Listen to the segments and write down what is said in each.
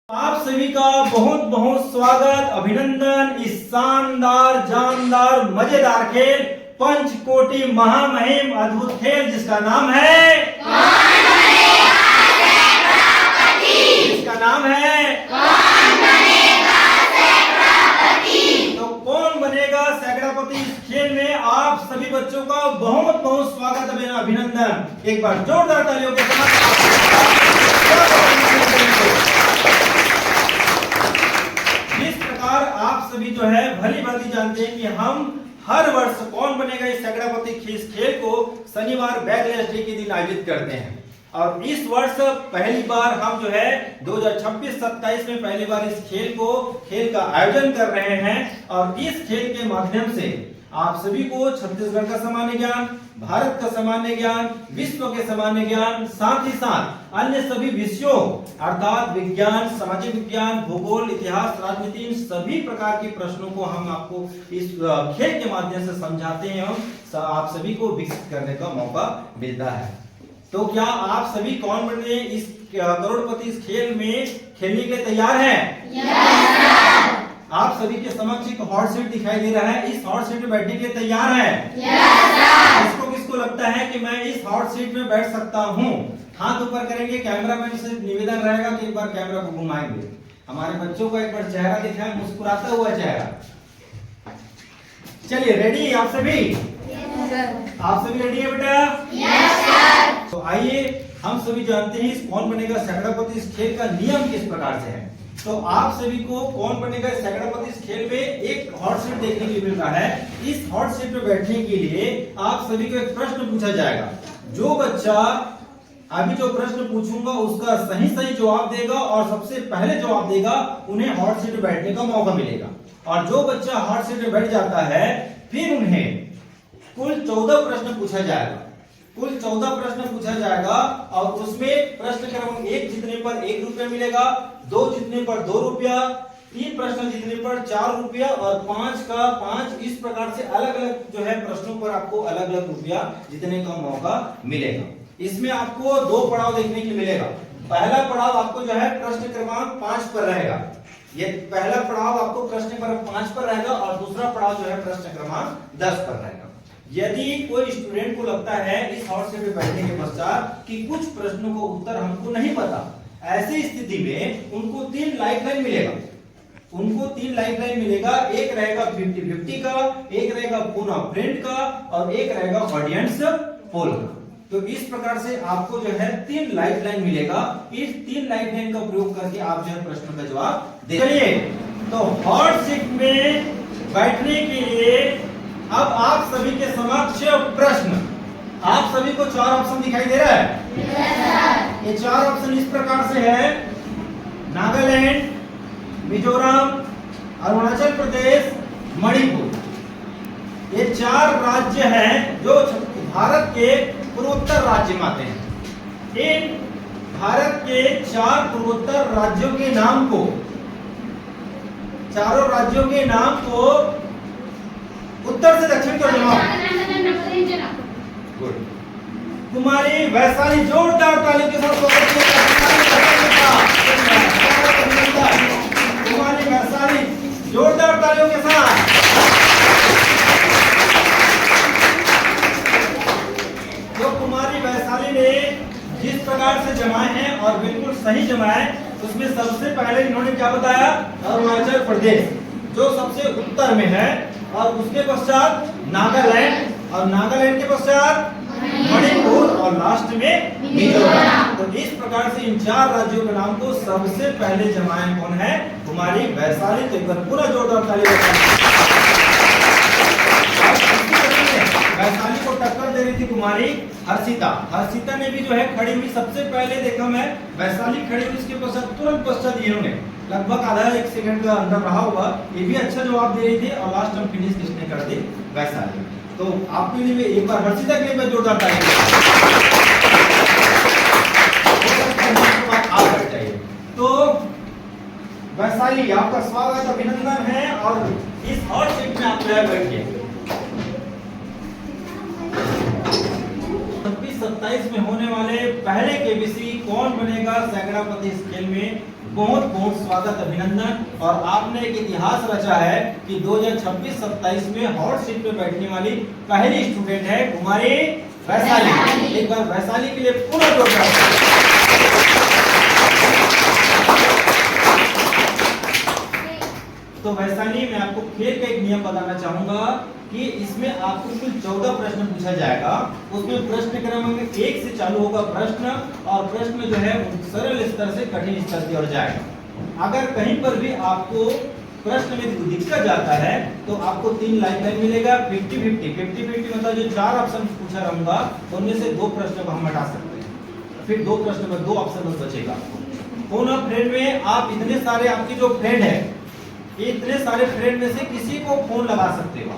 आप सभी का बहुत बहुत स्वागत, अभिनंदन इस शानदार, जानदार, मजेदार खेल, पंचकोटि महामहिम अद्भुत खेल जिसका नाम है इसका नाम है तो कौन बनेगा सैकड़ापति। इस खेल में आप सभी बच्चों का बहुत बहुत स्वागत, अभिनंदन। एक बार जोरदार तालियों के साथ आप सभी जो है भली भांति जानते हैं कि हम हर वर्ष कौन बनेगा इस सैकड़ापति खेल को शनिवार बैकलैश डे के दिन आयोजित करते हैं। और इस वर्ष पहली बार हम जो है 2026-27 में पहली बार इस खेल का आयोजन कर रहे हैं। और इस खेल के माध्यम से आप सभी को छत्तीसगढ़ का सामान्य ज्ञान, भारत का सामान्य ज्ञान, विश्व के सामान्य ज्ञान, साथ ही साथ अन्य सभी विषयों अर्थात विज्ञान, सामाजिक विज्ञान, भूगोल, इतिहास, राजनीति, इन सभी प्रकार के प्रश्नों को हम आपको इस खेल के माध्यम से समझाते हैं और आप सभी को विकसित करने का मौका मिलता है। तो क्या आप सभी कौन बनने इस करोड़पति इस खेल में खेलने के लिए तैयार हैं? आप सभी के समक्ष एक हॉट सीट दिखाई दे रहा है। इस हॉट सीट में बैठने के लिए तैयार हैं? किसको किसको लगता है कि मैं इस हॉट सीट में बैठ सकता हूँ? हाथ ऊपर करेंगे। कैमरामैन से निवेदन रहेगा कि एक बार कैमरा को घुमाएंगे, हमारे बच्चों को एक बार चेहरा दिखाएं, मुस्कुराता हुआ चेहरा। चलिए, रेडी आप सभी? आप सभी रेडी है बेटा? तो आइए, हम सभी जानते हैं इस कौन बनेगा सैकड़ापति इस खेल का नियम किस प्रकार से है। तो आप सभी को कौन बनेगा सैकड़ापति इस खेल में एक हॉट सीट देखने के लिए मिल रहा है। इस हॉट सीट पे बैठने के लिए आप सभी को एक प्रश्न पूछा जाएगा। जो बच्चा अभी जो प्रश्न पूछूंगा उसका सही जवाब देगा और सबसे पहले जवाब देगा, उन्हें हॉट सीट पे बैठने का मौका मिलेगा। और जो बच्चा हॉट सीट पे बैठ जाता है फिर उन्हें कुल 14 प्रश्न पूछा जाएगा। कुल 14 प्रश्न पूछा जाएगा और उसमें प्रश्न क्रमांक 1 जीतने पर 1 रुपया मिलेगा, 2 जीतने पर 2 रुपया, 3 प्रश्न जीतने पर 4 रुपया और 5 का 5। इस प्रकार से अलग अलग जो है प्रश्नों पर आपको अलग अलग रुपया जीतने का मौका मिलेगा। इसमें आपको 2 पड़ाव देखने के लिए मिलेगा। पहला पड़ाव आपको जो है प्रश्न क्रमांक 5 पर रहेगा। ये पहला पड़ाव आपको प्रश्न क्रमांक 5 पर रहेगा और दूसरा पड़ाव जो है प्रश्न क्रमांक 10 पर रहेगा। यदि कोई स्टूडेंट को लगता है इस हॉट सीट पे बैठने के पश्चात कि कुछ प्रश्नों को उत्तर हमको नहीं पता, ऐसी स्थिति में उनको 3 लाइफलाइन मिलेगा। उनको 3 लाइफलाइन मिलेगा। एक रहेगा 50-50 का, एक रहेगा फोन अ फ्रेंड का और एक रहेगा ऑडियंस पोल का। तो इस प्रकार से आपको जो है 3 लाइफलाइन मिलेगा। इस 3 लाइफलाइन का प्रयोग करके आप जो है प्रश्न का जवाब दे। चलिए, तो हॉट सीट में बैठने के लिए अब आप सभी के समक्ष प्रश्न। आप सभी को 4 ऑप्शन दिखाई दे रहा है। ये 4 ऑप्शन इस प्रकार से है: नागालैंड, मिजोरम, अरुणाचल प्रदेश, मणिपुर। ये 4 राज्य हैं जो भारत के पूर्वोत्तर राज्य में आते हैं। इन भारत के 4 पूर्वोत्तर राज्यों के नाम को, चारों राज्यों के नाम को उत्तर से दक्षिण की ओर जमाओ। गुड। कुमारी वैशाली, जोरदार तालियों के साथ स्वागत कुमारी वैशाली, जोरदार तालियों के साथ। जो कुमारी वैशाली ने जिस प्रकार से जमाए हैं और बिल्कुल सही जमाए, उसमें सबसे पहले इन्होंने क्या बताया? अरुणाचल प्रदेश जो सबसे उत्तर में है, और उसके पश्चात नागालैंड, और नागालैंड के पश्चात मणिपुर और लास्ट में मिजोरम। तो इस प्रकार से इन 4 राज्यों के नाम को सबसे पहले जमाए कौन है? कुमारी वैशाली। तो एक बार पूरा जोरदार ताली वैशाली को टक्कर दे रही थी कुमारी हर्षिता। हर्षिता ने भी जो है खड़ी हुई, सबसे पहले देखा मैं वैशाली खड़ी हुई, इसके पश्चात तुरंत पश्चात इन्होंने लगभग आधा 1 सेकंड का अंदर रहा हुआ, ये भी अच्छा जवाब दे रही थी और लास्ट में फिनिश किसने कर दी? वैशाली। तो आपके लिए एक बार हर्षिता के लिए जोरदार ताली चाहिए। तो वैशाली, आपका स्वागत, अभिनंदन है और इस हॉट सीट में आप बैठिए। 26-27 में होने वाले पहले केबीसी कौन कौन बनेगा सैकड़ापति इस खेल में बहुत बहुत स्वागत, अभिनंदन। और आपने एक इतिहास रचा है कि 2026-27 में हॉट सीट पे बैठने वाली पहली स्टूडेंट है कुमारी वैशाली। एक बार वैशाली के लिए पूरा जोरदार। तो वैशाली, मैं आपको खेल का एक नियम बताना चाहूंगा कि इसमें आपको कुल 14 प्रश्न पूछा जाएगा। उसमें प्रश्न क्रमांक 1 से चालू होगा प्रश्न, और प्रश्न जो है सरल स्तर से कठिन स्तर की ओर जाएगा। अगर कहीं पर भी आपको प्रश्न में दिक्कत जाता है तो आपको 3 लाइफलाइन मिलेगा। 50-50 मतलब जो 4 ऑप्शन पूछा रहूंगा उनमें से 2 प्रश्न को हम हटा सकते हैं, फिर 2 प्रश्न में 2 ऑप्शन बस बचेगा आपको। फोन ऑफ फ्रेंड में आप इतने सारे, आपके जो फ्रेंड है, इतने सारे फ्रेंड में से किसी को फोन लगा सकते हो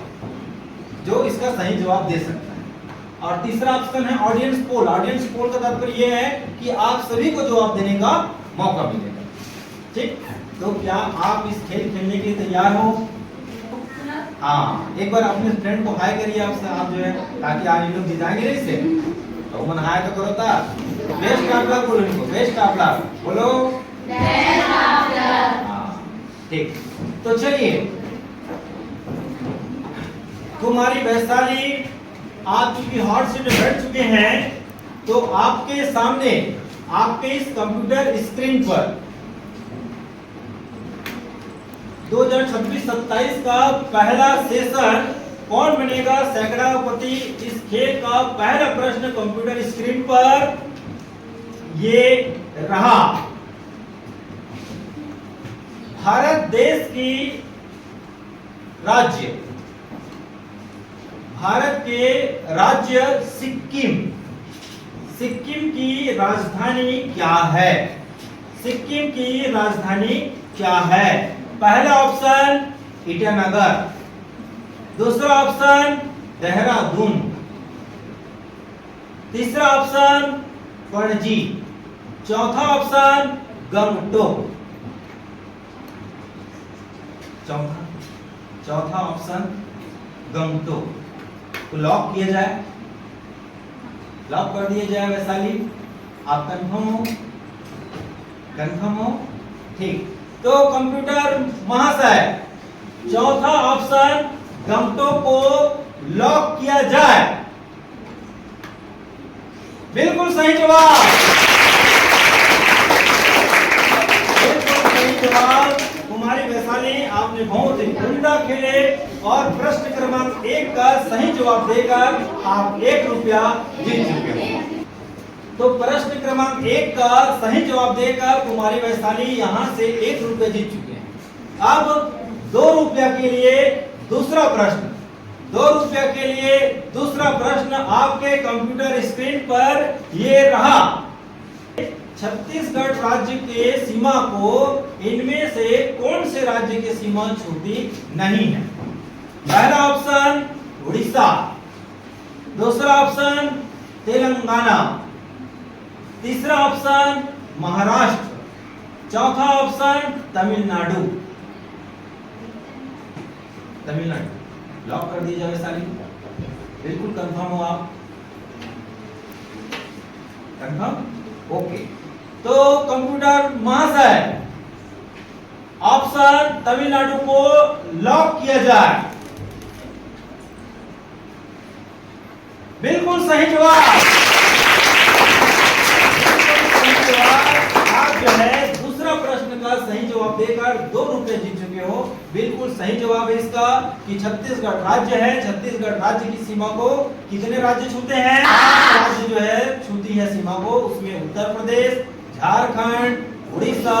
जो इसका सही जवाब दे सकता है। और तीसरा ऑप्शन है ऑडियंस पोल। ऑडियंस पोल का तात्पर्य यह है कि आप सभी को जवाब देने का मौका मिलेगा। ठीक, तो क्या आप इस खेल खेलने के लिए तैयार हो? हाँ, एक बार अपने फ्रेंड को हाय करिए आपसे, आप जो है, ताकि आज ये लोग जिताएंगे इसे। तो मन हाय तो करो था। बेस्ट ऑफ लक बोलो इनको, बेस्ट ऑफ लक बोलो। Best of luck. हाँ, ठीक। तो चलिए, कुमारी वैशाली आप चूंकि हॉट सीट में बैठ चुके हैं, तो आपके सामने, आपके इस कंप्यूटर स्क्रीन पर 2026-27 का पहला सेशन कौन बनेगा सैकड़ापति, इस खेल का पहला प्रश्न कंप्यूटर स्क्रीन पर ये रहा। भारत देश की राज्य, भारत के राज्य सिक्किम, सिक्किम की राजधानी क्या है? सिक्किम की राजधानी क्या है? पहला ऑप्शन ईटानगर, दूसरा ऑप्शन देहरादून, तीसरा ऑप्शन पणजी, चौथा ऑप्शन गंगटोक। चौथा ऑप्शन गंगटोक। तो लॉक किया जाए, लॉक कर दिया जाए वैशाली। आप कंफर्म हो? कंफर्म हो? ठीक। तो कंप्यूटर महाशय, चौथा ऑप्शन गंगटोक को लॉक किया जाए। बिल्कुल सही जवाब, बिल्कुल सही जवाब। कुमारी वैशाली, आपने बहुत ही उम्दा खेले और प्रश्न क्रमांक 1 का सही जवाब देकर आप 1 रुपया जीत चुके हो। तो प्रश्न क्रमांक 1 का सही जवाब देकर कुमारी वैशाली यहां से 1 रुपया जीत चुके हैं। अब 2 रुपया के लिए दूसरा प्रश्न, 2 रुपया के लिए दूसरा प्रश्न आपके कंप्यूटर स्क्रीन पर ये रहा। छत्तीसगढ़ राज्य के सीमा को इनमें से कौन से राज्य की सीमा छूती नहीं है? पहला ऑप्शन उड़ीसा, दूसरा ऑप्शन तेलंगाना, तीसरा ऑप्शन महाराष्ट्र, चौथा ऑप्शन तमिलनाडु। तमिलनाडु लॉक कर दीजिए वैशाली। बिल्कुल कंफर्म हो आप? कंफर्म? ओके। तो कंप्यूटर महाशय, ऑप्शन तमिलनाडु को लॉक किया जाए। बिल्कुल सही जवाब, आप जो है दूसरा प्रश्न का सही जवाब देकर 2 रुपए जीत चुके हो। बिल्कुल सही जवाब है इसका कि छत्तीसगढ़ राज्य है। छत्तीसगढ़ राज्य की सीमा को कितने राज्य छूते हैं? 8 राज्य जो है छूती है सीमा को। उसमें उत्तर प्रदेश, झारखंड, उड़ीसा,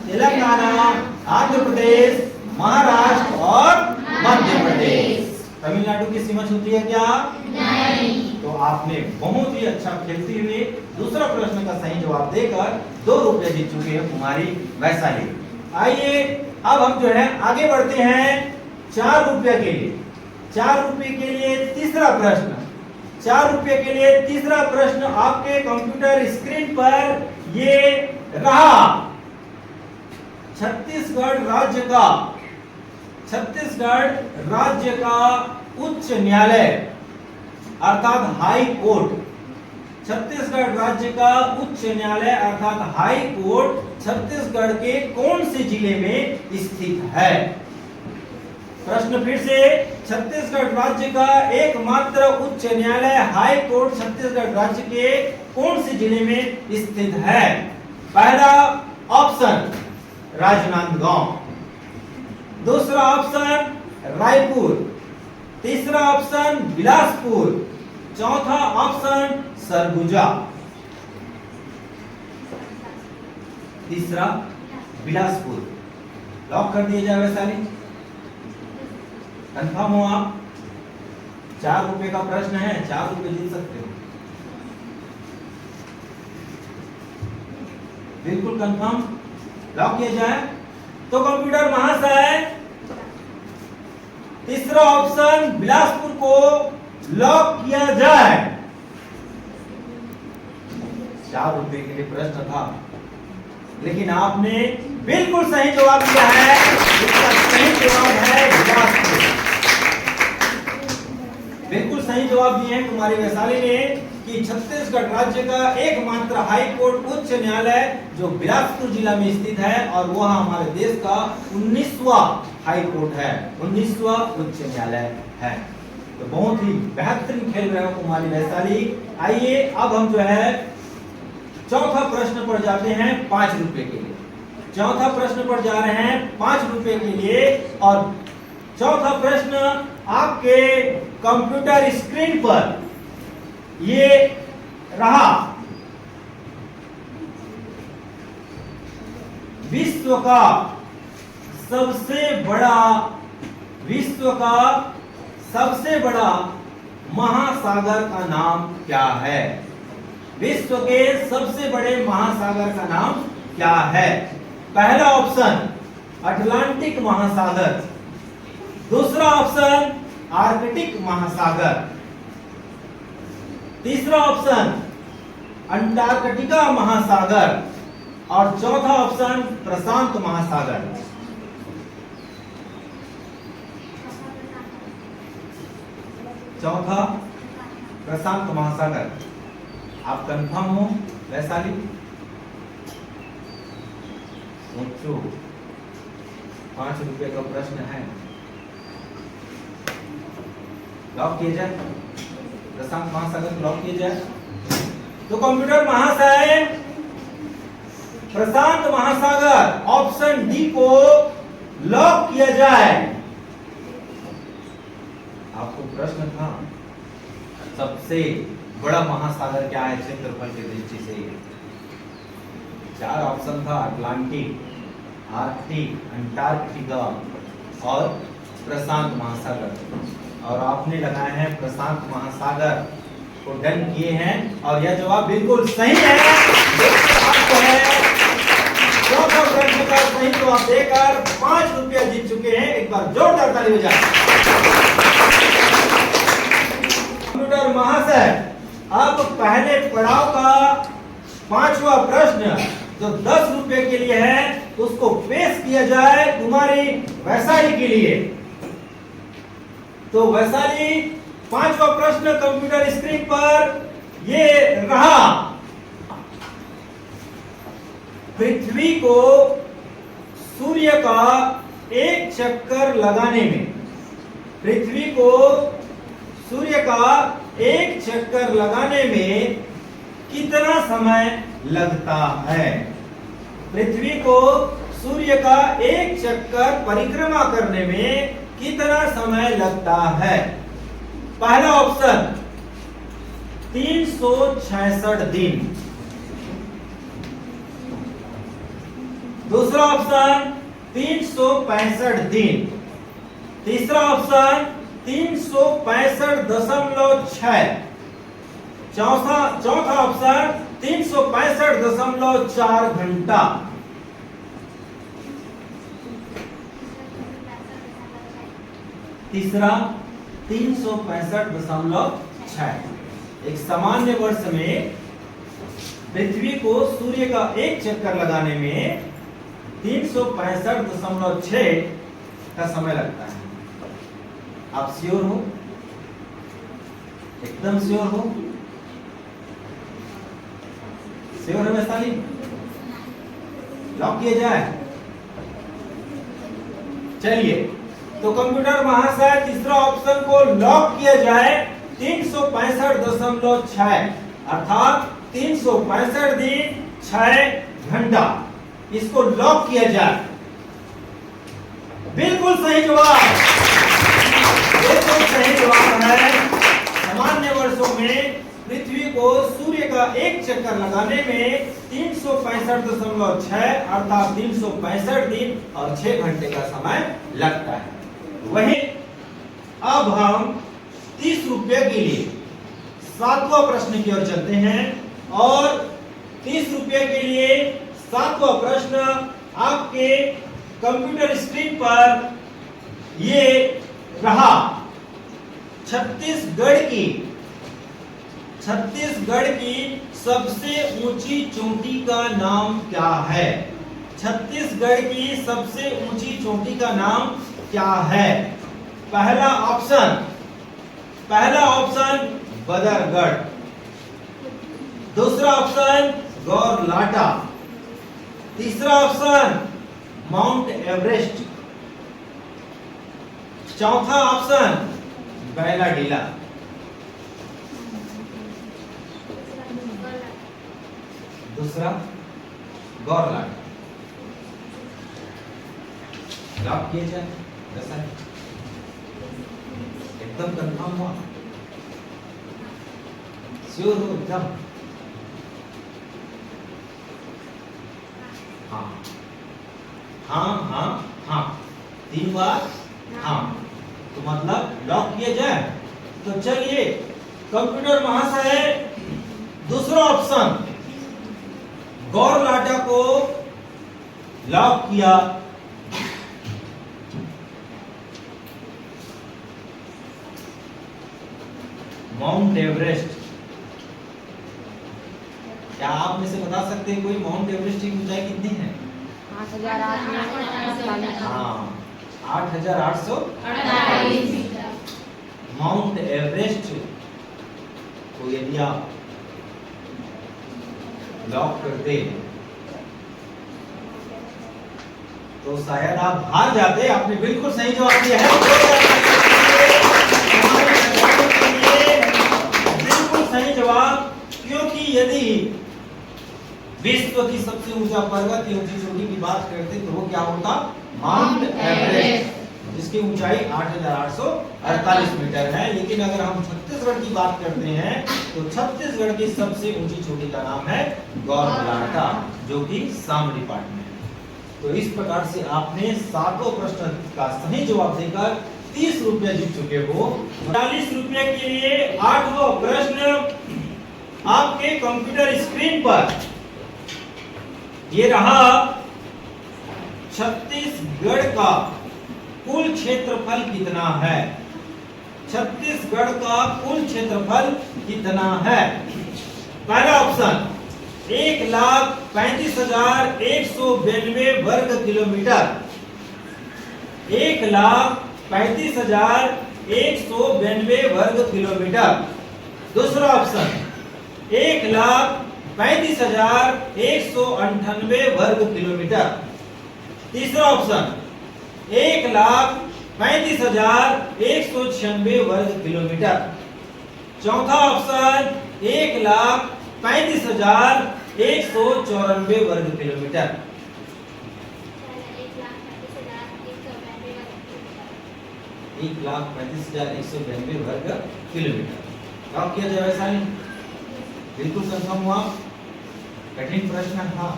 तेलंगाना, आंध्र प्रदेश, महाराष्ट्र और मध्य प्रदेश। तमिलनाडु की सीमा छूती है क्या? नहीं। तो आपने बहुत ही अच्छा खेलते हुए दूसरा प्रश्न का सही जवाब देकर 2 रुपए जीत चुके हैं कुमारी वैशाली। आइए अब हम जो है आगे बढ़ते हैं 4 रुपए के लिए। 4 रुपए के लिए तीसरा प्रश्न, 4 रुपए के लिए तीसरा प्रश्न आपके कंप्यूटर स्क्रीन पर ये रहा। छत्तीसगढ़ राज्य का उच्च न्यायालय अर्थात हाई कोर्ट छत्तीसगढ़ राज्य का उच्च न्यायालय अर्थात हाई कोर्ट छत्तीसगढ़ के कौन से जिले में स्थित है? प्रश्न फिर से, छत्तीसगढ़ राज्य का एकमात्र उच्च न्यायालय हाई कोर्ट छत्तीसगढ़ राज्य के कौन से जिले में स्थित है? पहला ऑप्शन राजनांदगांव, दूसरा ऑप्शन रायपुर, तीसरा ऑप्शन बिलासपुर, चौथा ऑप्शन सरगुजा। तीसरा बिलासपुर लॉक कर दिया जाए वैशाली। कंफर्म हो आप? 4 रुपए का प्रश्न है, 4 रुपए जीत सकते हो। बिल्कुल कंफर्म, लॉक किया जाए। तो कंप्यूटर महाशय तीसरा ऑप्शन बिलासपुर को लॉक किया जाए। 4 रुपए के लिए प्रश्न था, लेकिन आपने बिल्कुल सही जवाब दिया है। इसका सही जवाब है बिलासपुर। बिल्कुल सही जवाब दिए हैं कुमारी वैशाली ने कि छत्तीसगढ़ राज्य का एकमात्र हाई कोर्ट उच्च न्यायालय जो बिलासपुर जिला में स्थित है और वह हमारे देश का 19वां हाई कोर्ट है, 19वां उच्च न्यायालय है। तो बहुत ही बेहतरीन खेल रहे हो कुमारी वैशाली। आइए अब हम जो है चौथा प्रश्न पर जाते हैं 5 रुपए के लिए। चौथा प्रश्न पर जा रहे हैं 5 रुपए के लिए और चौथा प्रश्न आपके कंप्यूटर स्क्रीन पर ये रहा। विश्व का सबसे बड़ा महासागर का नाम क्या है? विश्व के सबसे बड़े महासागर का नाम क्या है? पहला ऑप्शन अटलांटिक महासागर, दूसरा ऑप्शन आर्कटिक महासागर, तीसरा ऑप्शन अंटार्कटिका महासागर और चौथा ऑप्शन प्रशांत महासागर। चौथा प्रशांत महासागर। आप कंफर्म हो वैशाली? सोचो, 5 रुपए का प्रश्न है, लॉक किया जाए। प्रशांत महासागर लॉक किया जाए। तो कंप्यूटर महाशय प्रशांत महासागर ऑप्शन डी को लॉक किया जाए। आपको प्रश्न था सबसे बड़ा महासागर क्या है क्षेत्रफल की दृष्टि से? 4 ऑप्शन था, अटलांटिक, आर्कटिक, अंटार्कटिका और प्रशांत महासागर, और आपने लगाए हैं प्रशांत महासागर को डन किए हैं और यह जवाब बिल्कुल सही है। आपको है चौथा प्रश्न का सही जवाब देकर 5 रुपया जीत चुके हैं। एक बार जोरदार ताली बजाएं। कंप्यूटर महाशय अब पहले पड़ाव का 5वां प्रश्न जो 10 रुपए के लिए है उसको पेश किया जाए तुम्हारी वैशाली के लिए। तो वैशाली 5वां प्रश्न कंप्यूटर स्क्रीन पर ये रहा। पृथ्वी को सूर्य का एक चक्कर लगाने में, पृथ्वी को सूर्य का एक चक्कर लगाने में कितना समय लगता है? पृथ्वी को सूर्य का एक चक्कर परिक्रमा करने में कितना समय लगता है? पहला ऑप्शन 366 दिन, दूसरा ऑप्शन 365 दिन, तीसरा ऑप्शन 365.6, चौथा ऑप्शन 365.4 घंटा। तीसरा 365.6। एक सामान्य वर्ष में पृथ्वी को सूर्य का एक चक्कर लगाने में 365.6 का समय लगता है। आप श्योर हो? एकदम श्योर हो? श्योर है वैशाली? लॉक किया जाए? चलिए, तो कंप्यूटर महाशय तीसरा ऑप्शन को लॉक किया जाए। 365.6 अर्थात 365 दिन 6 घंटा, इसको लॉक किया जाए। बिल्कुल सही जवाब, बिल्कुल सही जवाब है। सामान्य वर्षों में पृथ्वी को सूर्य का एक चक्कर लगाने में 365.6 अर्थात 365 दिन और 6 घंटे का समय लगता है। वहीं अब हम 30 रुपये के लिए 7वां प्रश्न की ओर चलते हैं और 30 रुपये के लिए 7वां प्रश्न आपके कंप्यूटर स्क्रीन पर ये रहा। छत्तीसगढ़ की सबसे ऊंची चोटी का नाम क्या है? छत्तीसगढ़ की सबसे ऊंची चोटी का नाम क्या है? पहला ऑप्शन बदरगढ़, दूसरा ऑप्शन गौरलाटा, तीसरा ऑप्शन माउंट एवरेस्ट, चौथा ऑप्शन बैलाडीला। दूसरा गौरलाटा। लॉक किया जाए? कैसा है? एकदम कंफर्म हुआ? श्योर हो एकदम? हाँ हाँ हाँ हाँ, 3 बार हाँ, तो मतलब लॉक किया जाए। तो चलिए कंप्यूटर महाशय दूसरा ऑप्शन गौरलाटा को लॉक किया। माउंट एवरेस्ट, क्या आप में से बता सकते हैं कोई माउंट एवरेस्ट की ऊंचाई कितनी है? 8,848। हाँ, 8,848 मीटर। माउंट एवरेस्ट को यदि आप लॉक करते तो शायद आप हार जाते। आपने बिल्कुल सही जवाब दिया है, बिल्कुल सही जवाब। क्योंकि यदि विश्व की सबसे ऊंचा पर्वत की ऊंची चोटी की बात करते तो वो क्या होता? माउंट एवरेस्ट, जिसकी ऊंचाई 8,848 मीटर है। लेकिन अगर हम छत्तीसगढ़ की बात करते हैं तो छत्तीसगढ़ की सबसे ऊंची चोटी का नाम है गौरलाटा, जो कि शामली पाट में है। तो इस प्रकार से आपने 7वां प्रश्न का सही जवाब देकर 30 रुपया जीत चुके हो। 40 रुपये के लिए 8वां प्रश्न आपके कंप्यूटर स्क्रीन पर ये रहा। छत्तीसगढ़ का कुल क्षेत्रफल कितना है? छत्तीसगढ़ का कुल क्षेत्रफल कितना है? पहला ऑप्शन 1,35,192 वर्ग किलोमीटर, 1,35,192 वर्ग किलोमीटर। दूसरा ऑप्शन 1,35,198 वर्ग किलोमीटर। तीसरा ऑप्शन 1,35,196 वर्ग किलोमीटर। चौथा ऑप्शन 1,35,194 वर्ग किलोमीटर। 1,35,192 वर्ग किलोमीटर। क्या किया जाए वैसा नहीं? बिल्कुल कंफर्म हुआ? कठिन प्रश्न था,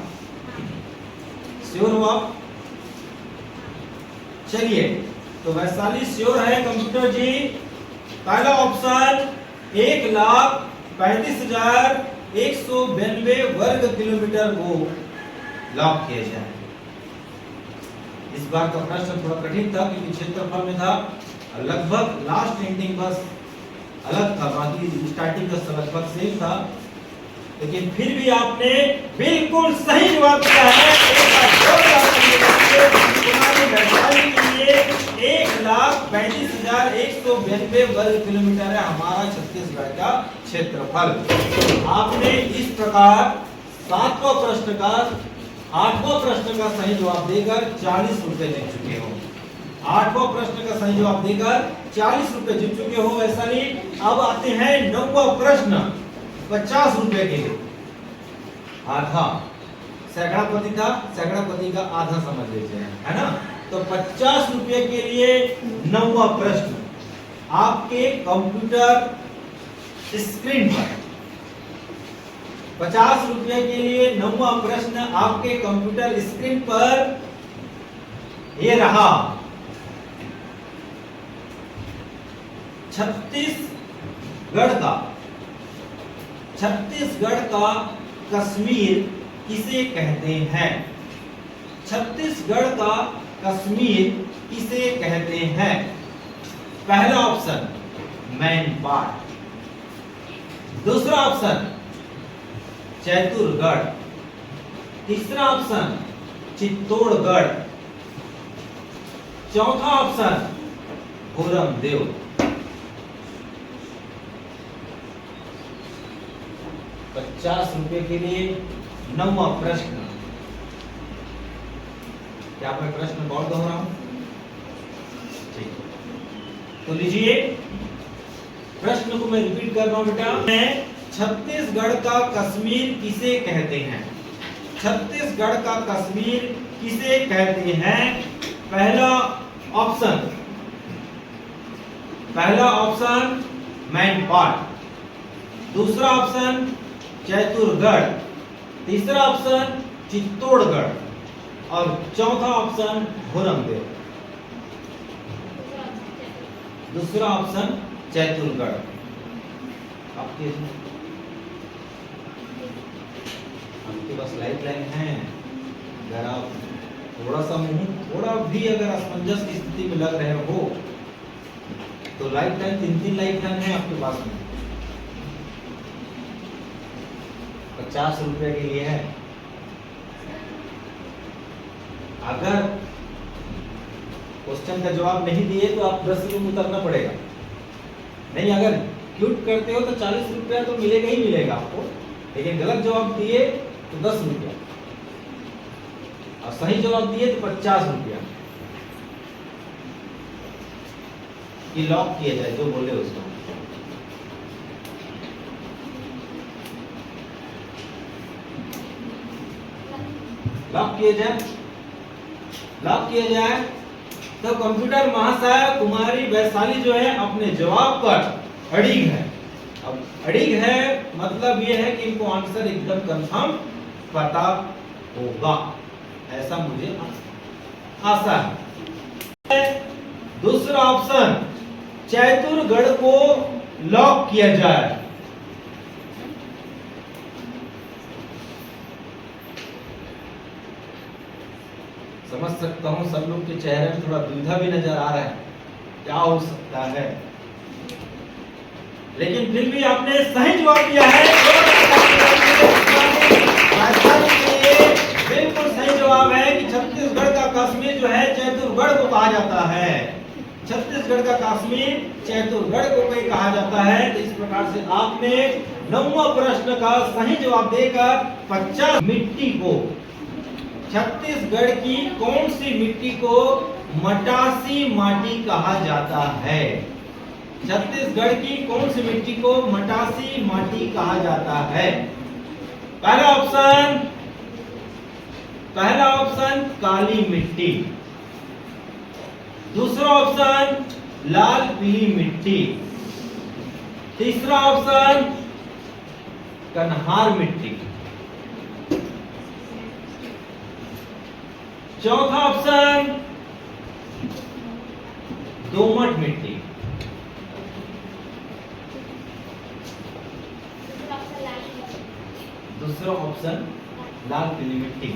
श्योर हुआ? चलिए, तो वैशाली श्योर है कंप्यूटर जी। पहला ऑप्शन 1,35,192 वर्ग किलोमीटर को लॉक किया जाए। इस बार का प्रश्न थोड़ा कठिन था क्योंकि क्षेत्रफल में था, लगभग लास्ट एंडिंग बस अलग था, बाकी स्टार्टिंग का लगभग सेम था। लेकिन फिर भी आपने बिल्कुल सही जवाब दिया है। 1,35,192 वर्ग किलोमीटर है हमारा छत्तीसगढ़ का क्षेत्रफल। आपने इस प्रकार 8वां प्रश्न का सही जवाब देकर 40 रुपए जीत चुके हो। 8वां प्रश्न का सही जवाब देकर 40 रुपए जीत चुके हो वैशाली। अब आते हैं 9वां प्रश्न 50 रुपए के लिए। आधा सैकड़ापति था, सैकड़ापति का आधा समझ लीजिए, है ना। तो 50 रुपए के लिए 9वां प्रश्न आपके कंप्यूटर स्क्रीन पर। 50 रुपए के लिए 9वां प्रश्न आपके कंप्यूटर स्क्रीन पर ये रहा। छत्तीसगढ़ का कश्मीर किसे कहते हैं? छत्तीसगढ़ का कश्मीर किसे कहते हैं? पहला ऑप्शन मैनपाट, दूसरा ऑप्शन चैतुरगढ़, तीसरा ऑप्शन चित्तौड़गढ़, चौथा ऑप्शन भोरमदेव। ₹50 के लिए 9वां प्रश्न। क्या मैं प्रश्न बहुत दोहराऊं? ठीक, तो लीजिए प्रश्न को मैं रिपीट कर रहा हूं बेटा। छत्तीसगढ़ का कश्मीर किसे कहते हैं? छत्तीसगढ़ का कश्मीर किसे कहते हैं? पहला ऑप्शन मैनपाट, दूसरा ऑप्शन चैतुरगढ़, तीसरा ऑप्शन चित्तौड़गढ़ और चौथा ऑप्शन भोरमदेव। दूसरा ऑप्शन चैतुरगढ़। आपके पास लाइफ लाइन है। अगर आप थोड़ा सा थोड़ा भी अगर असमंजस की स्थिति में लग रहे हो तो लाइफ लाइन 3 लाइफ लाइन है आपके पास में। 50 रुपए के लिए है। अगर क्वेश्चन का जवाब नहीं दिए तो आप 10 रुपये उतरना पड़ेगा। नहीं, अगर क्यूट करते हो तो 40 रुपया तो मिलेगा ही मिलेगा आपको, लेकिन गलत जवाब दिए तो 10 रुपया और सही जवाब दिए तो 50 रुपया। ये लॉक किया जाए जो बोले उसको। लॉक किया जाए तो कंप्यूटर महाशय कुमारी वैशाली जो है अपने जवाब पर अड़िग है। अब अड़िग है मतलब ये है कि इनको आंसर एकदम कंफर्म पता होगा, ऐसा मुझे आशा है। दूसरा ऑप्शन चैतुरगढ़ को लॉक किया जाए। समझ सकता हूं सब लोग के चेहरे में थोड़ा दुविधा भी नजर आ रहा है, क्या हो सकता है, लेकिन फिर भी आपने सही जवाब दिया है। बिल्कुल सही जवाब है कि छत्तीसगढ़ का कश्मीर जो है चैतुरगढ़ को कहा जाता है। छत्तीसगढ़ का कश्मीर चैतुरगढ़ को कहा जाता है। तो इस प्रकार से आपने 9वां प्रश्न का सही जवाब देकर 50 मिट्टी को, छत्तीसगढ़ की कौन सी मिट्टी को मटासी माटी कहा जाता है? छत्तीसगढ़ की कौन सी मिट्टी को मटासी माटी कहा जाता है? पहला ऑप्शन काली मिट्टी, दूसरा ऑप्शन लाल पीली मिट्टी, तीसरा ऑप्शन कन्हार मिट्टी, चौथा ऑप्शन दोमट मिट्टी, दूसरा ऑप्शन लाल पीली मिट्टी।